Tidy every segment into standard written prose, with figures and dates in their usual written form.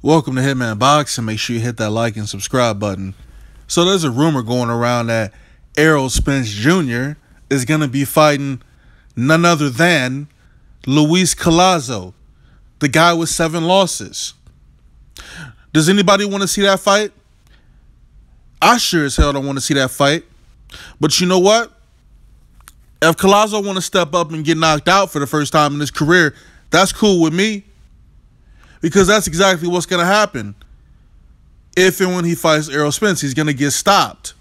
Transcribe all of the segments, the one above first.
Welcome to Hitman Boxing. Make sure you hit that like and subscribe button. So there's a rumor going around that Errol Spence Jr. is going to be fighting none other than Luis Collazo, the guy with 7 losses. Does anybody want to see that fight? I sure as hell don't want to see that fight. But you know what? If Collazo want to step up and get knocked out for the first time in his career, that's cool with me. Because that's exactly what's going to happen. If and when he fights Errol Spence, he's going to get stopped.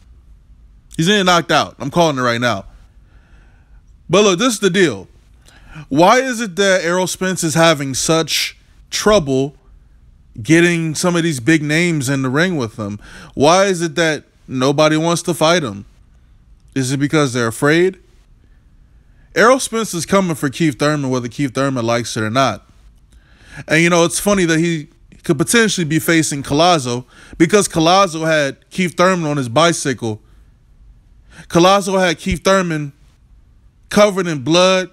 He's going to get knocked out. I'm calling it right now. But look, this is the deal. Why is it that Errol Spence is having such trouble getting some of these big names in the ring with him? Why is it that nobody wants to fight him? Is it because they're afraid? Errol Spence is coming for Keith Thurman, whether Keith Thurman likes it or not. And, you know, it's funny that he could potentially be facing Collazo because Collazo had Keith Thurman on his bicycle. Collazo had Keith Thurman covered in blood,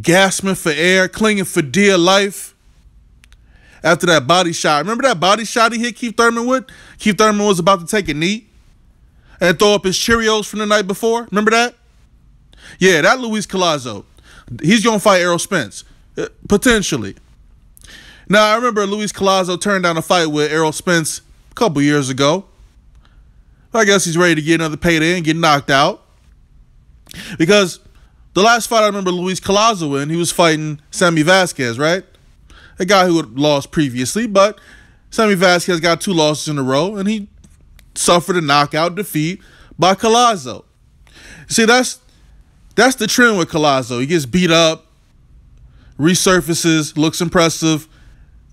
gasping for air, clinging for dear life after that body shot. Remember that body shot he hit Keith Thurman with? Keith Thurman was about to take a knee and throw up his Cheerios from the night before. Remember that? Yeah, that Luis Collazo. He's going to fight Errol Spence, potentially. Now, I remember Luis Collazo turned down a fight with Errol Spence a couple years ago. I guess he's ready to get another payday and get knocked out. Because the last fight I remember Luis Collazo in, he was fighting Sammy Vasquez, right? A guy who had lost previously, but Sammy Vasquez got 2 losses in a row, and he suffered a knockout defeat by Collazo. See, that's the trend with Collazo. He gets beat up, resurfaces, looks impressive,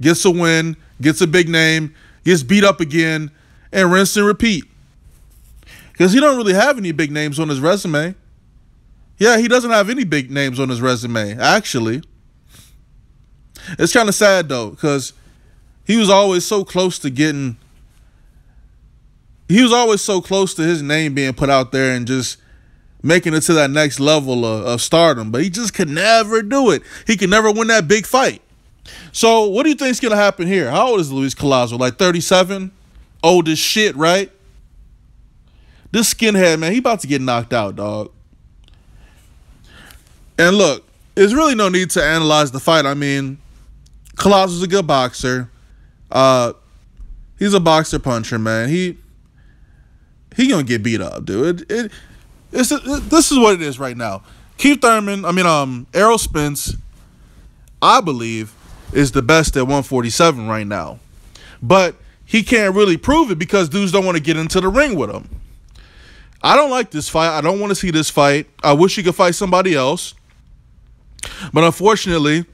gets a win, gets a big name, gets beat up again, and rinse and repeat. Because he don't really have any big names on his resume. Yeah, he doesn't have any big names on his resume, actually. It's kind of sad, though, because he was always so close to getting... He was always so close to his name being put out there and just making it to that next level of stardom. But he just could never do it. He could never win that big fight. So what do you think is going to happen here? How old is Luis Collazo? Like 37? Old as shit, right? This skinhead, man, he about to get knocked out, dog. And look, there's really no need to analyze the fight. I mean, Collazo's a good boxer. He's a boxer puncher, man. He gonna get beat up, dude. This is what it is right now. Keith Thurman, Errol Spence, I believe, is the best at 147 right now. But he can't really prove it because dudes don't want to get into the ring with him. I don't like this fight. I don't want to see this fight. I wish he could fight somebody else. But unfortunately,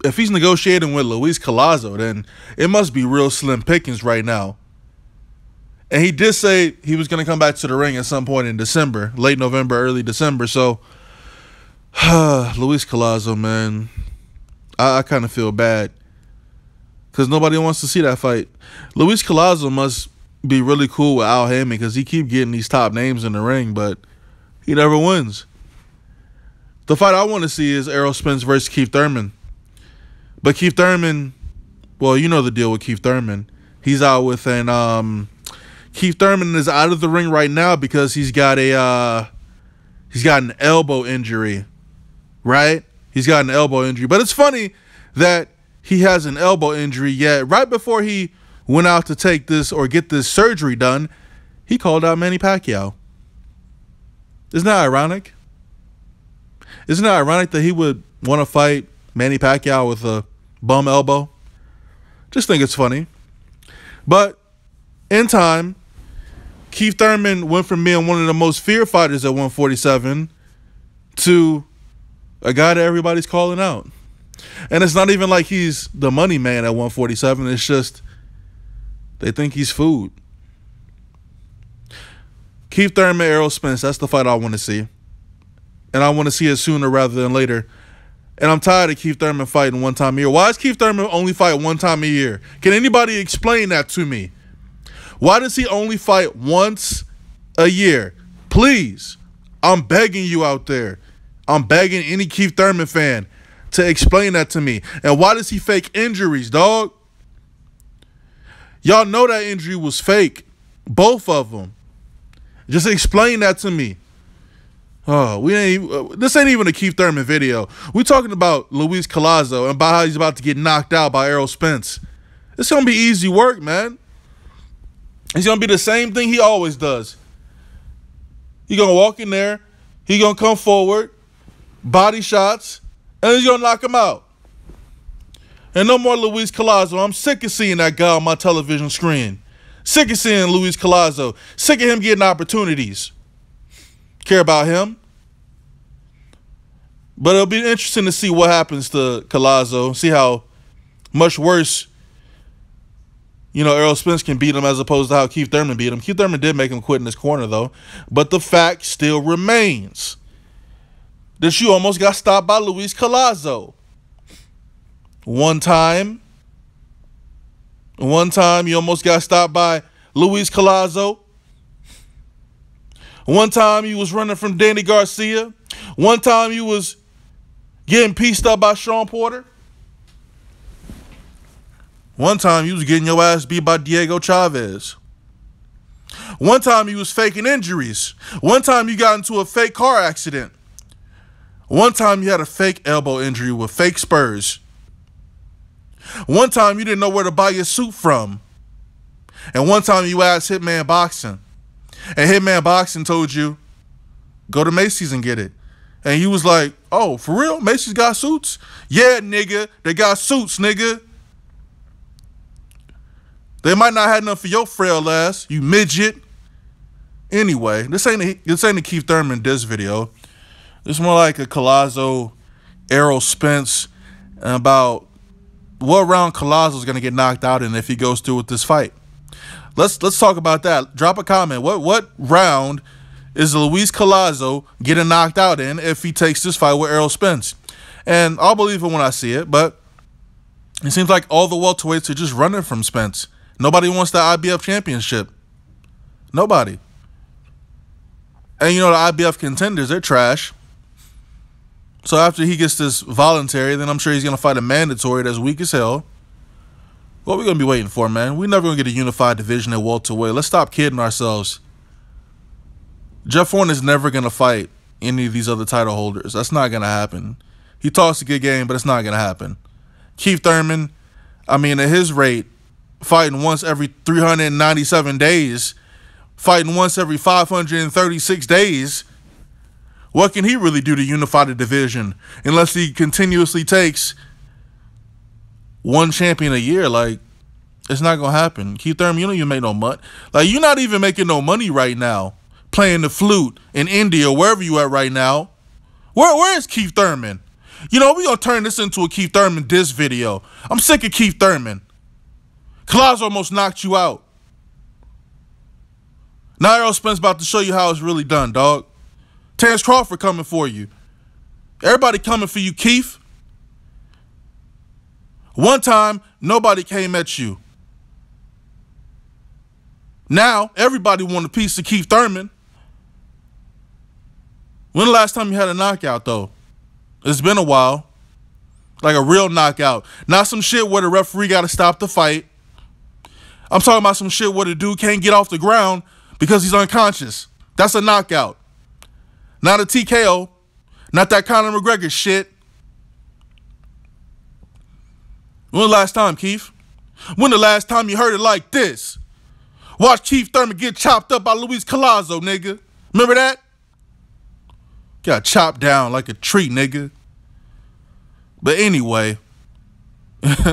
if he's negotiating with Luis Collazo, then it must be real slim pickings right now. And he did say he was going to come back to the ring at some point in December, late November, early December. So, Luis Collazo, man, I kind of feel bad because nobody wants to see that fight. Luis Collazo must be really cool with Al Heyman because he keep getting these top names in the ring, but he never wins. The fight I want to see is Errol Spence versus Keith Thurman. But Keith Thurman, well, you know the deal with Keith Thurman. He's out with an Keith Thurman is out of the ring right now because he's got an elbow injury, right? He's got an elbow injury. But it's funny that he has an elbow injury, yet right before he went out to take this or get this surgery done, he called out Manny Pacquiao. Isn't that ironic? Isn't it ironic that he would want to fight Manny Pacquiao with a bum elbow? Just think it's funny. But in time, Keith Thurman went from being one of the most feared fighters at 147 to a guy that everybody's calling out. And it's not even like he's the money man at 147. It's just they think he's food. Keith Thurman, Errol Spence, that's the fight I want to see. And I want to see it sooner rather than later. And I'm tired of Keith Thurman fighting one time a year. Why does Keith Thurman only fight one time a year? Can anybody explain that to me? Why does he only fight once a year? Please, I'm begging you out there. I'm begging any Keith Thurman fan to explain that to me. And why does he fake injuries, dog? Y'all know that injury was fake. Both of them. Just explain that to me. Oh, this ain't even a Keith Thurman video. We talking about Luis Collazo and about how he's about to get knocked out by Errol Spence. It's going to be easy work, man. It's going to be the same thing he always does. He going to walk in there. He going to come forward, body shots, and he's going to knock him out. And no more Luis Collazo. I'm sick of seeing that guy on my television screen. Sick of seeing Luis Collazo. Sick of him getting opportunities. Care about him. But it'll be interesting to see what happens to Collazo. See how much worse, Errol Spence can beat him as opposed to how Keith Thurman beat him. Keith Thurman did make him quit in his corner, though. But the fact still remains that you almost got stopped by Luis Collazo. One time you almost got stopped by Luis Collazo. One time you was running from Danny Garcia. One time you was getting pieced up by Sean Porter. One time you was getting your ass beat by Diego Chavez. One time you was faking injuries. One time you got into a fake car accident. One time you had a fake elbow injury with fake spurs. One time you didn't know where to buy your suit from. And one time you asked Hitman Boxing. And Hitman Boxing told you, go to Macy's and get it. And you was like, oh, for real? Macy's got suits? Yeah, nigga. They got suits, nigga. They might not have enough for your frail ass, you midget. Anyway, this ain't a Keith Thurman diss video. It's more like a Collazo, Errol Spence, and about what round Collazo's gonna get knocked out in if he goes through with this fight. Let's talk about that. Drop a comment. What round is Luis Collazo getting knocked out in if he takes this fight with Errol Spence? And I'll believe it when I see it, but it seems like all the welterweights are just running from Spence. Nobody wants the IBF championship. Nobody. And the IBF contenders, they're trash. So after he gets this voluntary, then I'm sure he's going to fight a mandatory that's weak as hell. What are we going to be waiting for, man? We're never going to get a unified division at welterweight. Let's stop kidding ourselves. Jeff Horn is never going to fight any of these other title holders. That's not going to happen. He talks a good game, but it's not going to happen. Keith Thurman, at his rate, fighting once every 397 days, fighting once every 536 days, what can he really do to unify the division unless he continuously takes one champion a year? Like, it's not going to happen. Keith Thurman, you don't even make no money. Like, you're not even making no money right now playing the flute in India, wherever you at right now. Where is Keith Thurman? We're going to turn this into a Keith Thurman diss video. I'm sick of Keith Thurman. Collazo almost knocked you out. Now Errol Spence about to show you how it's really done, dog. Terrence Crawford coming for you. Everybody coming for you, Keith. One time, nobody came at you. Now, everybody want a piece of Keith Thurman. When the last time you had a knockout, though? It's been a while. Like a real knockout. Not some shit where the referee got to stop the fight. I'm talking about some shit where the dude can't get off the ground because he's unconscious. That's a knockout. Not a TKO. Not that Conor McGregor shit. When the last time, Keith? When the last time you heard it like this? Watch Keith Thurman get chopped up by Luis Collazo, nigga. Remember that? Got chopped down like a tree, nigga. But anyway,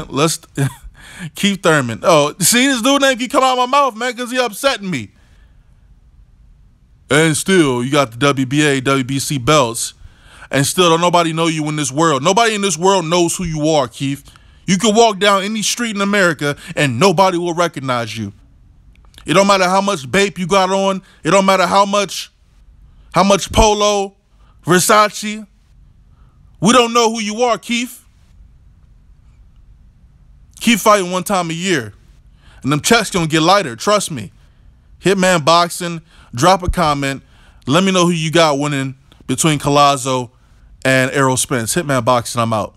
let's... Keith Thurman. Oh, see, this dude name keep coming out of my mouth, man, because he upsetting me. And still, you got the WBA, WBC belts. And still, don't nobody know you in this world. Nobody in this world knows who you are, Keith. You can walk down any street in America and nobody will recognize you. It don't matter how much bape you got on. It don't matter how much Polo, Versace. We don't know who you are, Keith. Keep fighting one time a year. And them checks gonna get lighter, trust me. Hitman Boxing, drop a comment. Let me know who you got winning between Collazo and Errol Spence. Hitman Boxing, I'm out.